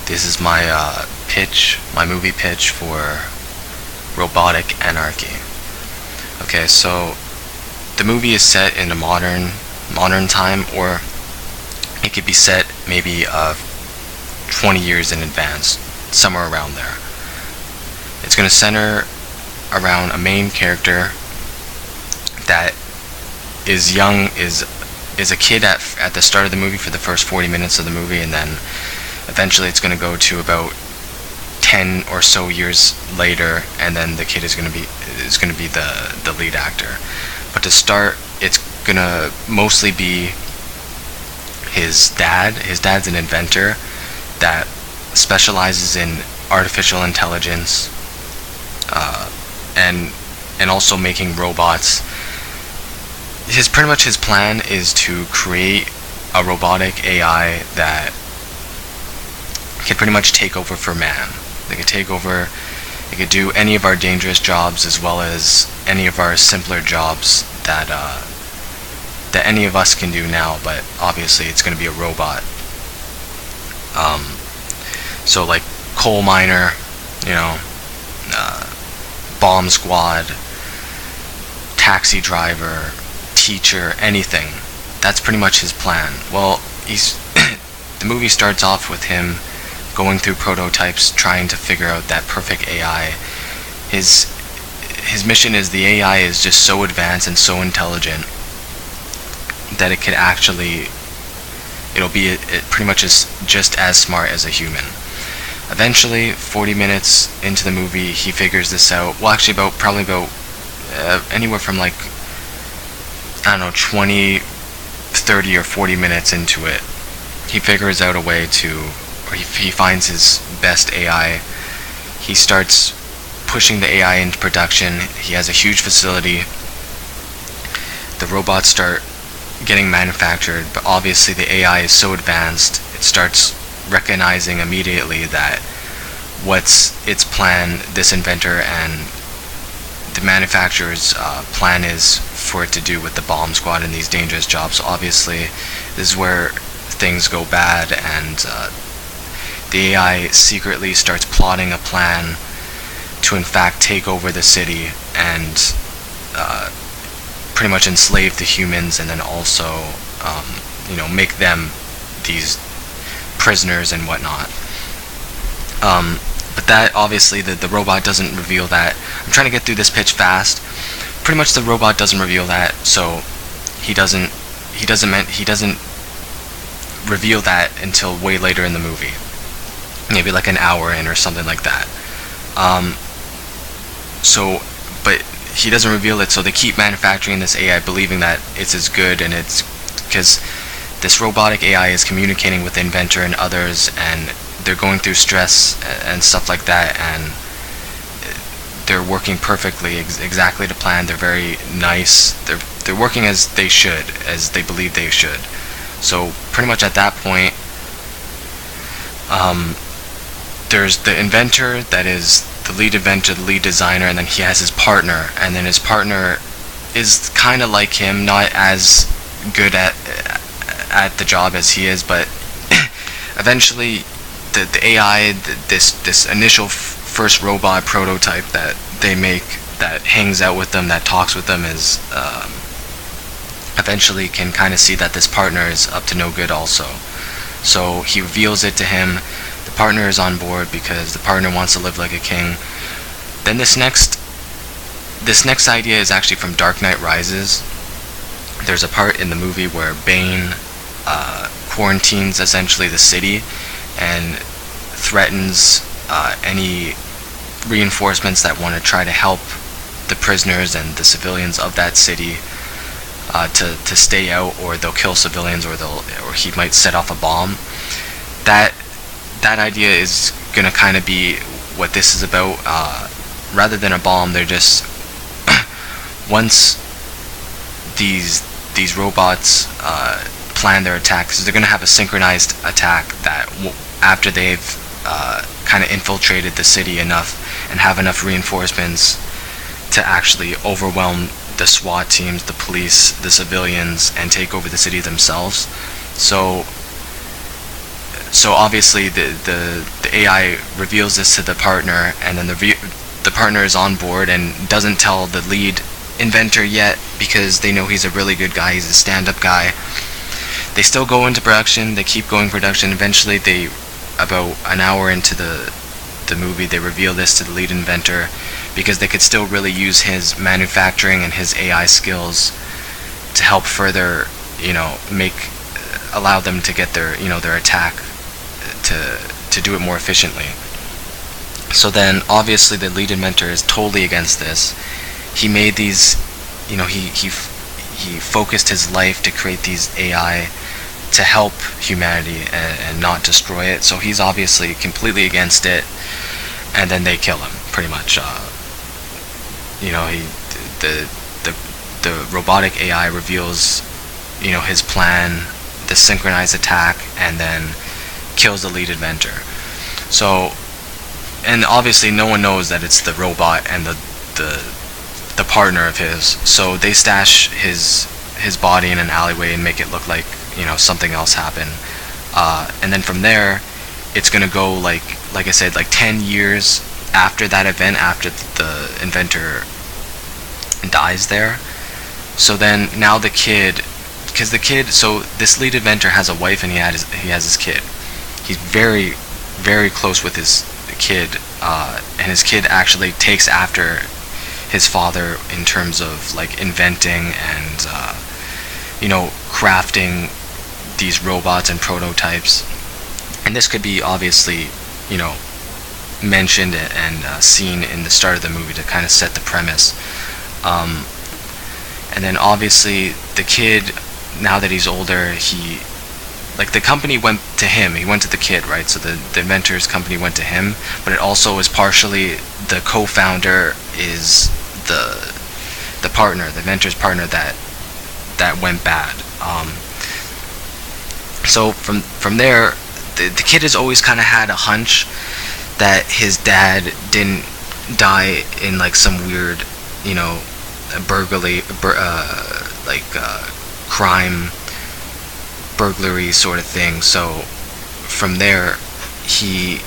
This is my my movie pitch for Robotic Anarchy. Okay, so the movie is set in a modern time, or it could be set maybe 20 years in advance, somewhere around there. It's going to center around a main character that is young, is a kid at the start of the movie for the first 40 minutes of the movie, and then eventually it's going to go to about 10 or so years later, and then the kid is going to be the lead actor. But to start, it's going to mostly be his dad. His dad's an inventor that specializes in artificial intelligence, and also making robots. Pretty much his plan is to create a robotic AI that can pretty much take over for man. They could take over. They could do any of our dangerous jobs as well as any of our simpler jobs that any of us can do now. But obviously, it's going to be a robot. So like coal miner, bomb squad, taxi driver, teacher, anything. That's pretty much his plan. Well, the movie starts off with him going through prototypes, trying to figure out that perfect AI. His mission is the AI is just so advanced and so intelligent that it could actually, it'll be it pretty much just as smart as a human. Eventually, 40 minutes into the movie, he figures this out. Well, actually, probably about anywhere from like, I don't know, 20, 30 or 40 minutes into it, he figures out a way to, or he finds his best AI. He starts pushing the AI into production. He has a huge facility. The robots start getting manufactured, but obviously the AI is so advanced, it starts recognizing immediately that what's its plan, this inventor and the manufacturer's plan is for it to do with the bomb squad and these dangerous jobs. So obviously, this is where things go bad, and the AI secretly starts plotting a plan to in fact take over the city and pretty much enslave the humans, and then also make them these prisoners and whatnot. But that obviously the robot doesn't reveal that. I'm trying to get through this pitch fast. Pretty much the robot doesn't reveal that, so he doesn't reveal that until way later in the movie, maybe like an hour in or something like that. But he doesn't reveal it, so they keep manufacturing this AI, believing that it's as good, and it's because this robotic AI is communicating with the inventor and others, and they're going through stress and stuff like that, and they're working perfectly, exactly to plan. They're very nice. They're working as they should, as they believe they should. So pretty much at that point, there's the inventor that is the lead inventor, the lead designer, and then he has his partner, and then his partner is kind of like him, not as good at the job as he is, but eventually the AI, this initial first robot prototype that they make that hangs out with them, that talks with them, is eventually can kind of see that this partner is up to no good also. So he reveals it to him. The partner is on board because the partner wants to live like a king. Then this next idea is actually from Dark Knight Rises. There's a part in the movie where Bane quarantines essentially the city and threatens any reinforcements that want to try to help the prisoners and the civilians of that city to stay out, or they'll kill civilians, or he might set off a bomb. That idea is gonna kind of be what this is about. Rather than a bomb, they're just once these robots plan their attacks, they're gonna have a synchronized attack that after they've kind of infiltrated the city enough and have enough reinforcements to actually overwhelm the SWAT teams, the police, the civilians, and take over the city themselves. So So obviously the AI reveals this to the partner, and then the partner is on board and doesn't tell the lead inventor yet because they know he's a really good guy. He's a stand-up guy. They still go into production. They keep going production. Eventually, about an hour into the movie, they reveal this to the lead inventor because they could still really use his manufacturing and his AI skills to help further, allow them to get their attack to do it more efficiently. So then, obviously, the lead inventor is totally against this. He made these, he focused his life to create these AI to help humanity and not destroy it. So he's obviously completely against it. And then they kill him, pretty much. The robotic AI reveals, his plan, the synchronized attack, and then kills the lead inventor. So, and obviously no one knows that it's the robot and the partner of his. So they stash his body in an alleyway and make it look like something else happened. And then from there, it's gonna go like I said, like 10 years after that event, after the inventor dies there. So then now the kid, so this lead inventor has a wife and he has his kid. He's very, very close with his kid, and his kid actually takes after his father in terms of like inventing and crafting these robots and prototypes. And this could be obviously mentioned and seen in the start of the movie to kind of set the premise. And then obviously the kid, now that he's older, the company went to him. He went to the kid, right? So the inventor's company went to him, but it also is partially the co-founder is the partner, the inventor's partner that went bad. So from there, the kid has always kind of had a hunch that his dad didn't die in like some weird, crime, burglary sort of thing. So from there, he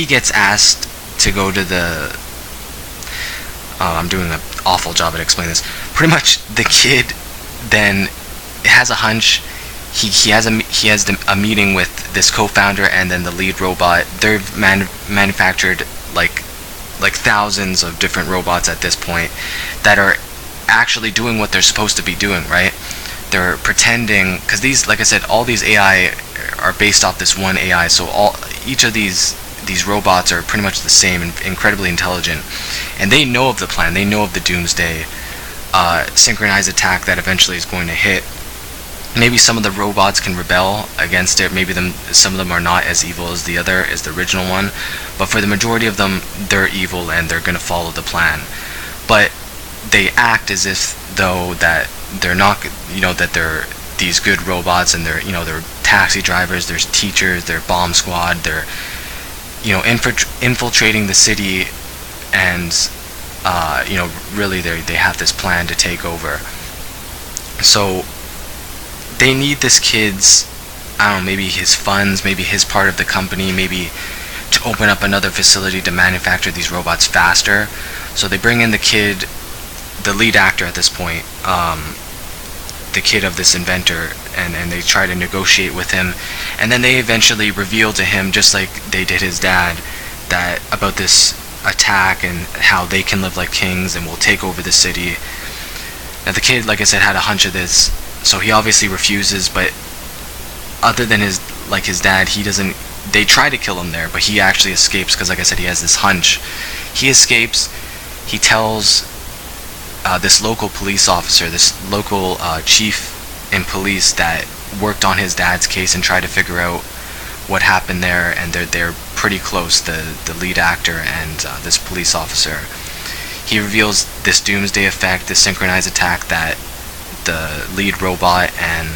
gets asked to go to the. I'm doing an awful job at explaining this. Pretty much, the kid then has a hunch. He has a meeting with this co-founder and then the lead robot. They've manufactured like thousands of different robots at this point that are actually doing what they're supposed to be doing, right? They're pretending, because these, like I said, all these AI are based off this one AI. So each of these robots are pretty much the same and incredibly intelligent, and they know of the plan. They know of the doomsday synchronized attack that eventually is going to hit. Maybe some of the robots can rebel against it. Maybe some of them are not as evil as the original one. But for the majority of them, they're evil and they're going to follow the plan. But they act as if though that they're not, that they're these good robots, and they're taxi drivers, there's teachers, they're bomb squad, they're infiltrating the city, and really they have this plan to take over. So they need this kid's, maybe his funds, maybe his part of the company, maybe to open up another facility to manufacture these robots faster. So they bring in the kid, the lead actor at this point, the kid of this inventor, and they try to negotiate with him. And then they eventually reveal to him, just like they did his dad, that about this attack and how they can live like kings and will take over the city. Now the kid, like I said, had a hunch of this, so he obviously refuses, but other than his dad, he doesn't. They try to kill him there, but he actually escapes because, like I said, he has this hunch. He escapes. He tells this local police officer, this local chief in police that worked on his dad's case and tried to figure out what happened there, and they're pretty close, the lead actor and this police officer. He reveals this doomsday effect, this synchronized attack that the lead robot and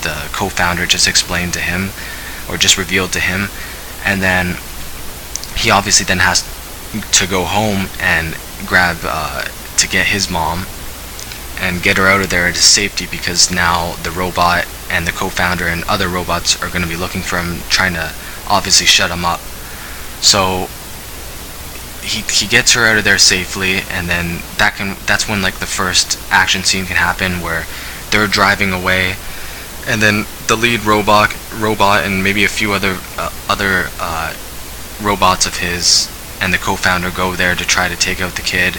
the co-founder just explained to him, or just revealed to him. And then he obviously then has to go home and grab to get his mom and get her out of there to safety, because now the robot and the co-founder and other robots are going to be looking for him, trying to obviously shut him up. So he gets her out of there safely, and then that's when like the first action scene can happen, where they're driving away, and then the lead robot and maybe a few other robots of his and the co-founder go there to try to take out the kid.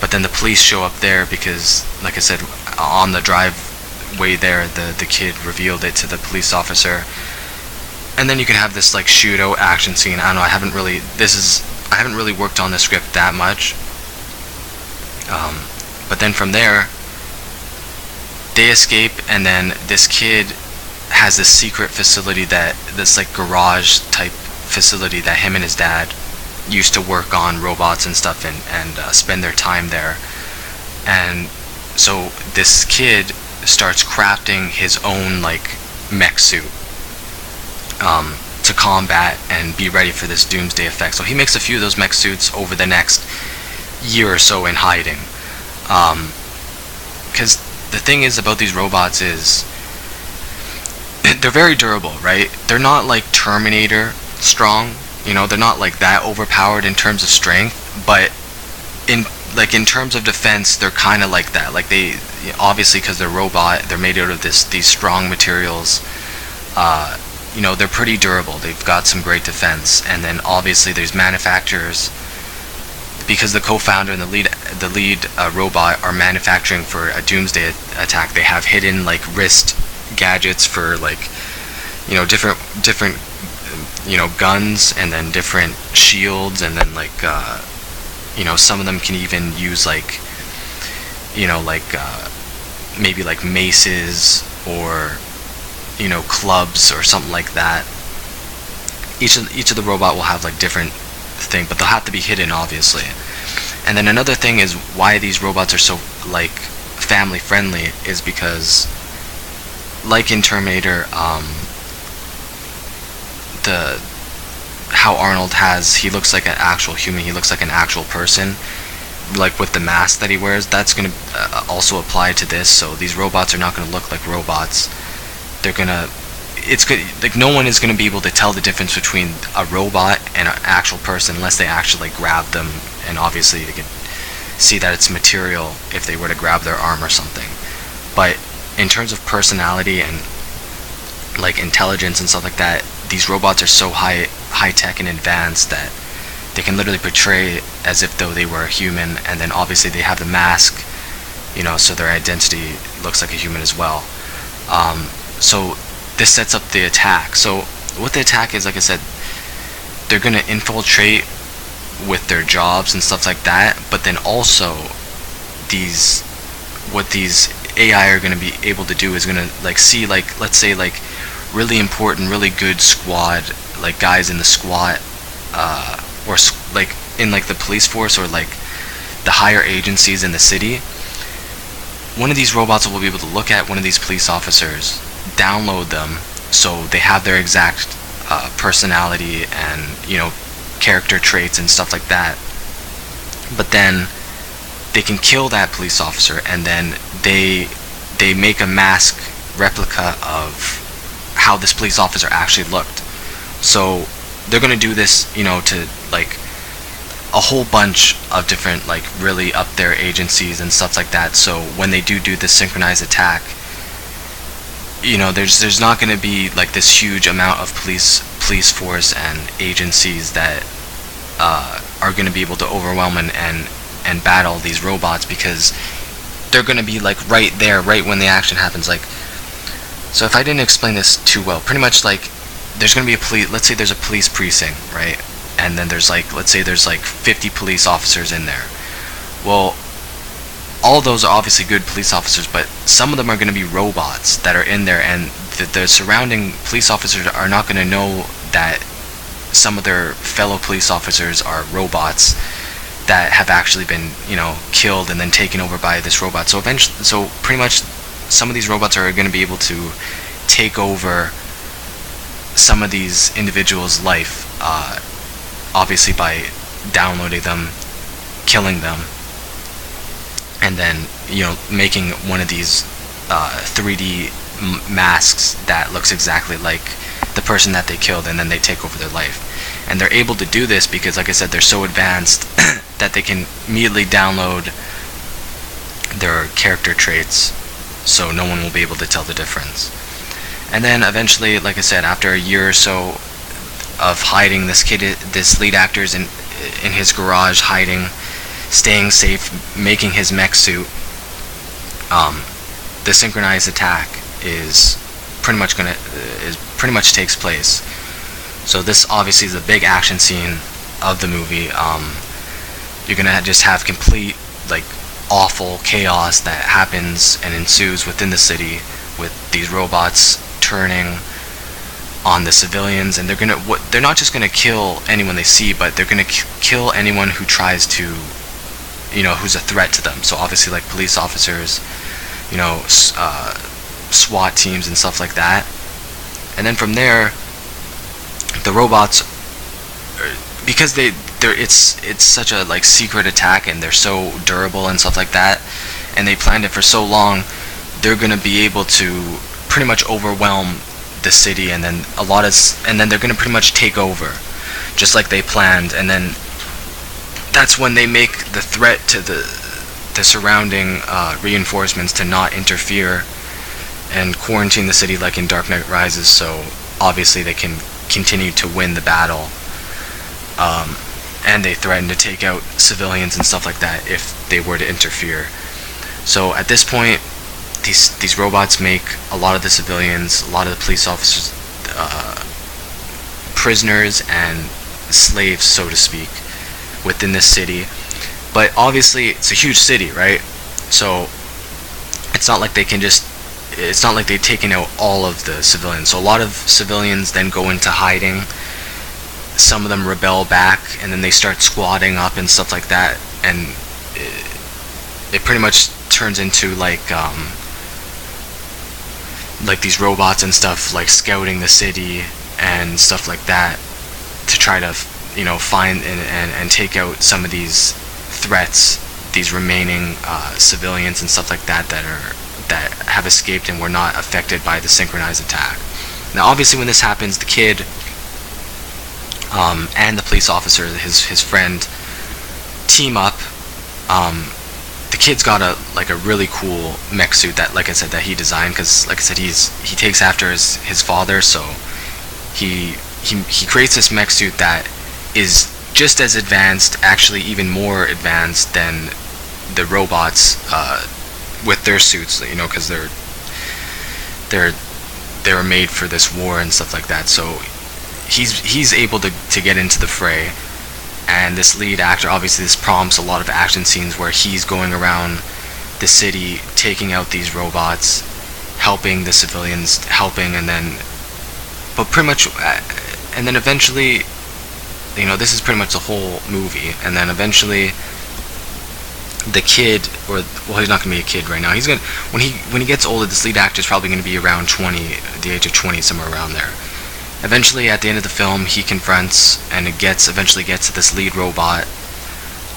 But then the police show up there because, like I said, on the driveway there, the kid revealed it to the police officer. And then you can have this like shootout action scene. I don't know. I haven't really worked on the script that much. But then from there, they escape, and then this kid has this secret facility, this like garage type facility that him and his dad used to work on robots and stuff, and spend their time there. And so this kid starts crafting his own like mech suit to combat and be ready for this doomsday effect. So he makes a few of those mech suits over the next year or so in hiding. Because the thing is about these robots is they're very durable, right? They're not like Terminator strong, they're not like that overpowered in terms of strength, but in terms of defense, they're kind of like that. Like they obviously, because they're robot, they're made out of these strong materials. They're pretty durable. They've got some great defense. And then obviously there's manufacturers, because the co-founder and the lead robot are manufacturing for a doomsday attack. They have hidden like wrist gadgets for like different guns, and then different shields, and then like some of them can even use like maybe like maces or clubs or something like that. Each of the robot will have like different thing, but they'll have to be hidden, obviously. And then another thing is why these robots are so like family friendly is because, like in Terminator, how Arnold he looks like an actual human, he looks like an actual person, like with the mask that he wears. That's going to also apply to this. So these robots are not going to look like robots. It's good, like no one is going to be able to tell the difference between a robot and an actual person unless they actually like grab them, and obviously they can see that it's material if they were to grab their arm or something. But in terms of personality and like intelligence and stuff like that, these robots are so high tech and advanced that they can literally portray as if though they were a human, and then obviously they have the mask, so their identity looks like a human as well. So this sets up the attack. So what the attack is, like I said, they're going to infiltrate with their jobs and stuff like that, but then also what these AI are going to be able to do is going to like see, like, let's say like really important, really good squad, like guys in the squad, or like in like the police force, or like the higher agencies in the city. One of these robots will be able to look at one of these police officers, download them, so they have their exact personality and character traits and stuff like that. But then they can kill that police officer, and then they make a mask replica of how this police officer actually looked. So they're gonna do this, to like a whole bunch of different like really up there agencies and stuff like that. So when they do this synchronized attack, there's not going to be like this huge amount of police force and agencies that are going to be able to overwhelm and battle these robots, because they're going to be like right there, right when the action happens. Like, so if I didn't explain this too well, pretty much like there's going to be let's say there's a police precinct, right? And then there's like, let's say there's like 50 police officers in there. Well, all of those are obviously good police officers, but some of them are going to be robots that are in there, and the surrounding police officers are not going to know that some of their fellow police officers are robots that have actually been, killed and then taken over by this robot. So pretty much some of these robots are going to be able to take over some of these individuals' life, obviously by downloading them, killing them, and then making one of these 3D masks that looks exactly like the person that they killed, and then they take over their life. And they're able to do this because, like I said, they're so advanced that they can immediately download their character traits, so no one will be able to tell the difference. And then eventually, like I said, after a year or so of hiding, this lead actor's in his garage, hiding, staying safe, making his mech suit. The synchronized attack is pretty much takes place. So this obviously is a big action scene of the movie. You're gonna just have complete, like, awful chaos that happens and ensues within the city with these robots turning on the civilians, and they're not just gonna kill anyone they see, but they're gonna kill anyone who tries to, who's a threat to them. So obviously, like, police officers, SWAT teams and stuff like that. And then from there, the robots, because it's such a, like, secret attack, and they're so durable and stuff like that, and they planned it for so long, they're gonna be able to pretty much overwhelm the city, and then they're gonna pretty much take over, just like they planned. And then that's when they make the threat to the surrounding reinforcements to not interfere and quarantine the city, like in Dark Knight Rises, so obviously they can continue to win the battle. And they threaten to take out civilians and stuff like that if they were to interfere. So at this point, these robots make a lot of the civilians, a lot of the police officers, prisoners and slaves, so to speak, within this city. But obviously, it's a huge city, right? So it's not like they've taken out all of the civilians. So a lot of civilians then go into hiding. Some of them rebel back, and then they start squatting up and stuff like that. And it pretty much turns into like these robots and stuff, like, scouting the city and stuff like that to try to find and take out some of these threats, these remaining civilians and stuff like that that have escaped and were not affected by the synchronized attack. Now obviously, when this happens, the kid and the police officer, his friend, team up. The kid's got a really cool mech suit that, like I said, that he designed, because, like I said, he takes after his father, so he creates this mech suit that is just as advanced, actually even more advanced than the robots with their suits, because they're made for this war and stuff like that. So he's able to get into the fray. And this lead actor, obviously this prompts a lot of action scenes where he's going around the city, taking out these robots, helping the civilians, and then eventually, this is pretty much the whole movie. And then eventually, the kid, he's not gonna be a kid right now. He's gonna, when he gets older, this lead actor is probably gonna be around 20, the age of 20, somewhere around there. Eventually, at the end of the film, he confronts and eventually gets to this lead robot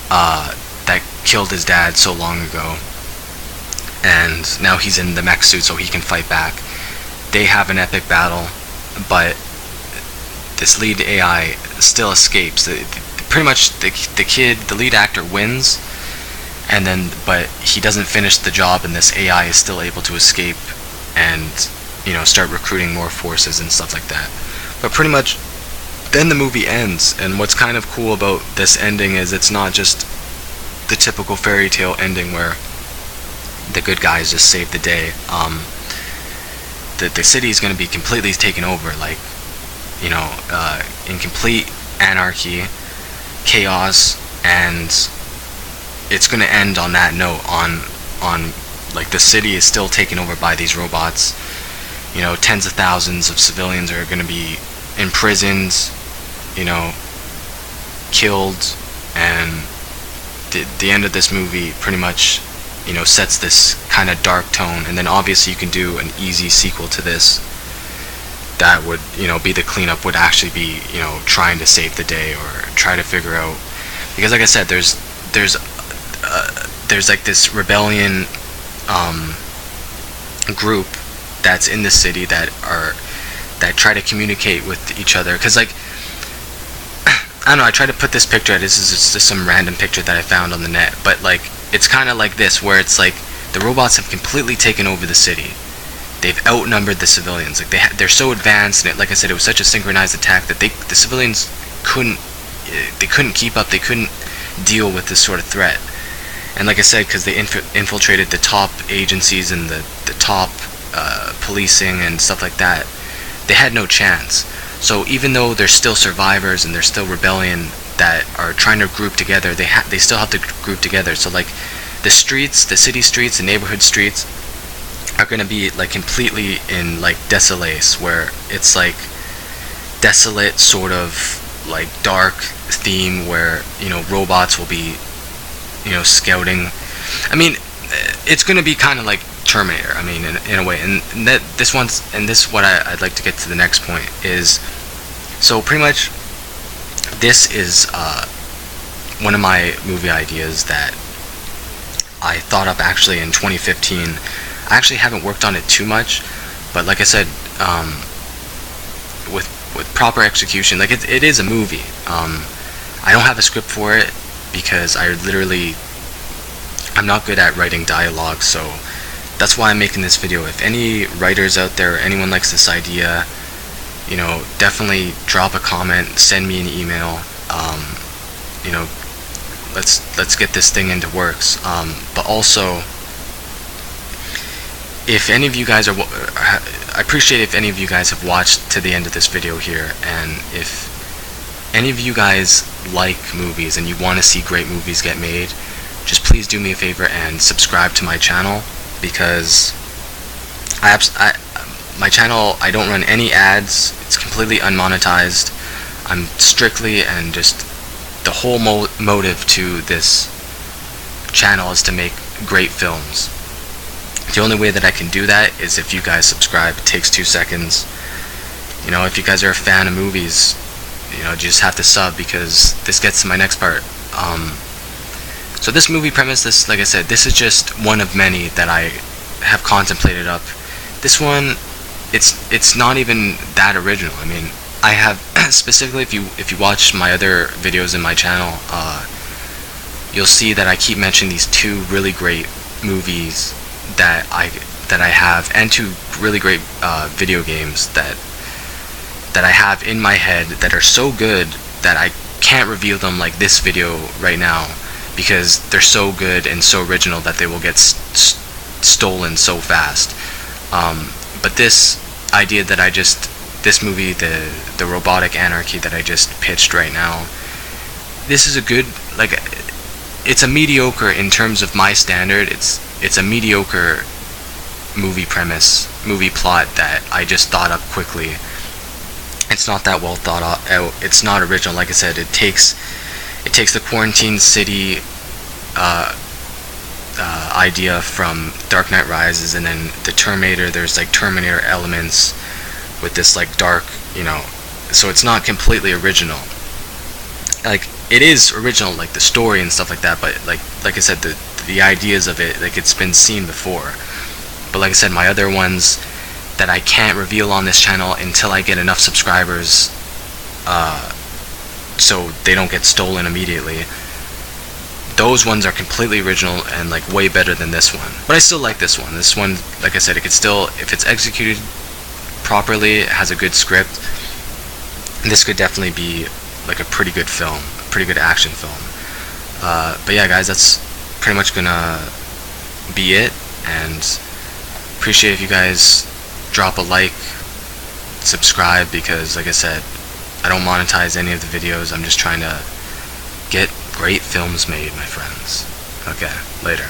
that killed his dad so long ago. And now he's in the mech suit, so he can fight back. They have an epic battle, but this lead AI still escapes. Pretty much, the lead actor wins, but he doesn't finish the job, and this AI is still able to escape and start recruiting more forces and stuff like that. But pretty much, then the movie ends, and what's kind of cool about this ending is it's not just the typical fairy tale ending where the good guys just save the day. The city is going to be completely taken over, in complete anarchy, chaos, and it's going to end on that note, on the city is still taken over by these robots. Tens of thousands of civilians are going to be imprisoned, killed, and the end of this movie pretty much, sets this kind of dark tone. And then obviously you can do an easy sequel to this that would, be the cleanup, would actually be, trying to save the day or try to figure out, because like I said, there's like this rebellion group that's in the city that try to communicate with each other. Because like, I don't know, I tried to put this picture. This is just some random picture that I found on the net, but like, it's kind of like this, where it's like the robots have completely taken over the city. They've outnumbered the civilians. Like they're so advanced, and like I said, it was such a synchronized attack that the civilians couldn't keep up. They couldn't deal with this sort of threat. And like I said, because they infiltrated the top agencies and the top policing and stuff like that, they had no chance. So even though there's still survivors and there's still rebellion that are trying to group together, they still have to group together. So like the streets, the city streets, the neighborhood streets are going to be like completely in like desolace, where it's like desolate sort of like dark theme, where, you know, robots will be, you know, scouting. I mean, it's going to be kind of like Terminator, I mean, in a way. And I'd like to get to the next point is, so pretty much this is one of my movie ideas that I thought up actually in 2015. I actually haven't worked on it too much, but like I said, with proper execution, like it is a movie. I don't have a script for it because I'm not good at writing dialogue, so that's why I'm making this video. If any writers out there, or anyone likes this idea, you know, definitely drop a comment, send me an email. You know, let's get this thing into works. But also, if any of you guys I appreciate if any of you guys have watched to the end of this video here, and if any of you guys like movies and you want to see great movies get made, just please do me a favor and subscribe to my channel, because my channel, I don't run any ads. It's completely unmonetized. I'm strictly, and just the whole motive to this channel is to make great films. The only way that I can do that is if you guys subscribe. It takes 2 seconds. You know, if you guys are a fan of movies, you know, you just have to sub, because this gets to my next part. So this movie premise, like I said, this is just one of many that I have contemplated up. This one, it's not even that original. I mean, I have specifically, if you watch my other videos in my channel, you'll see that I keep mentioning these 2 really great movies that I have, and 2 really great video games that I have in my head that are so good that I can't reveal them like this video right now, because they're so good and so original that they will get stolen so fast. But this idea that this movie, the Robotic Anarchy that I just pitched right now, this is a good, like, it's a mediocre, in terms of my standard, it's a mediocre movie premise, movie plot that I just thought up quickly. It's not that well thought out. It's not original. Like I said, it takes the quarantine city idea from Dark Knight Rises, and then the Terminator. There's like Terminator elements with this like dark, you know. So it's not completely original. Like, it is original, like the story and stuff like that. But like I said, the ideas of it, like, it's been seen before. But like I said, my other ones that I can't reveal on this channel until I get enough subscribers, so they don't get stolen immediately. Those ones are completely original and like way better than this one. But I still like this one. This one, like I said, it could still, if it's executed properly, it has a good script, this could definitely be like a pretty good film, a pretty good action film. But yeah, guys, that's pretty much gonna be it, and appreciate if you guys drop a like, subscribe, because like I said, I don't monetize any of the videos. I'm just trying to get great films made, my friends. Okay, later.